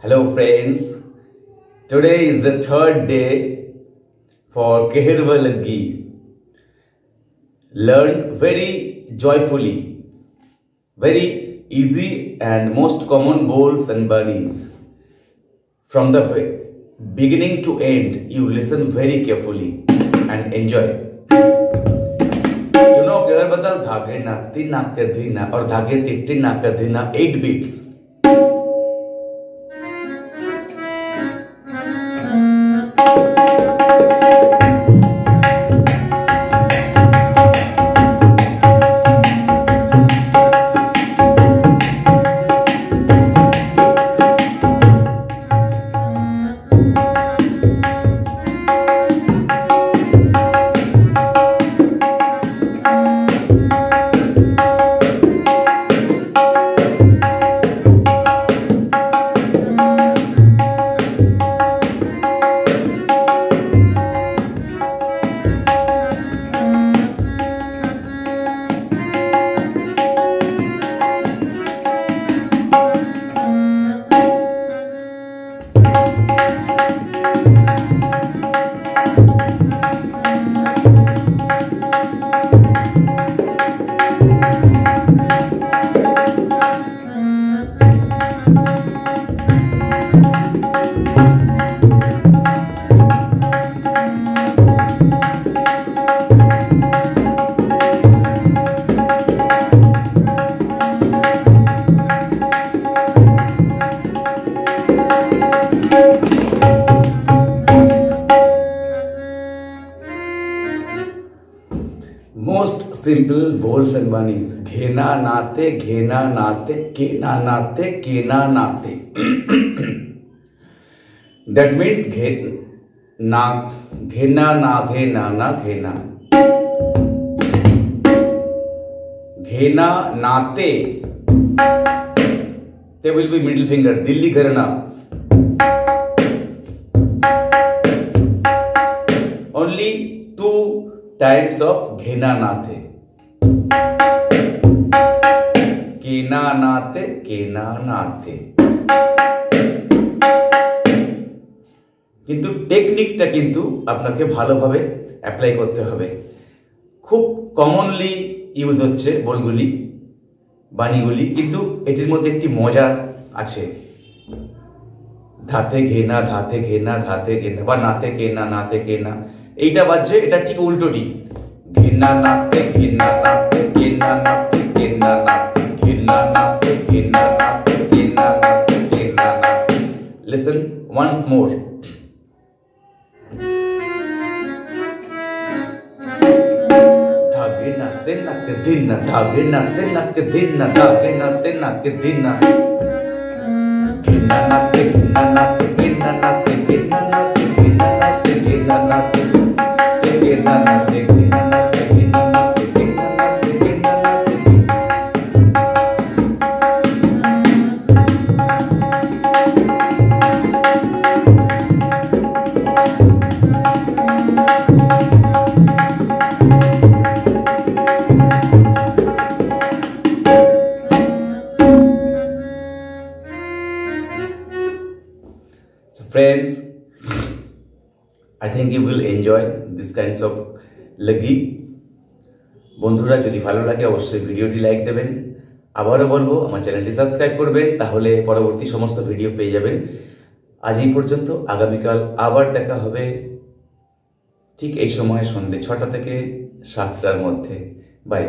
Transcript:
Hello friends, today is the third day for Keherwa Laggi. Learn very joyfully, very easy and most common bowls and bunnies. From the beginning to end, you listen very carefully and enjoy. You know Keherwa dhage na, tin na kadhina or dhage tin na kadhina 8 beats. Most simple bowls and bunnies. Ghena nate, kena nate, kena nate. That means ghena na ghena na ghena. Ghena nate. There will be middle finger. Dilli Gharana. Only 2 types of ghena nate. Kena nate, kena nate. কিন্তু টেকনিকটা কিন্তু আপনাকে ভালোভাবে apply করতে হবে। খুব commonly use হচ্ছে বলগুলি, বাণীগুলি, কিন্তু এটির মধ্যে একটি মজা আছে। ধাতে ঘেনা বা নাতে কেনা এইটা বাজছে, এটা ঠিক উল্টোটি। ঘেনা নাতে কেনা নাতে কেনা নাতে ঘেনা নাতে কেনা নাতে। Listen once more. Dhage naate nak dina, dhage naate nak dina, dhage naate nak dina. Ghena naate ghena naate ghena naate ghena naate ghena naate ghena naate. So friends, I think you will enjoy this kinds of laggi. বন্ধুরা, যদি ভালো লাগে অবশ্যই ভিডিওটি like দেবেন। আবারও বলবো, আমার চ্যানেলটি সাবস্ক্রাইব করবেন, তাহলে পরবর্তী সমস্ত ভিডিও পেয়ে যাবেন। আজ এই পর্যন্ত। আগামীকাল আবার দেখা হবে ঠিক এই সময়, সন্ধ্যে 6টা থেকে 7টার মধ্যে। বাই।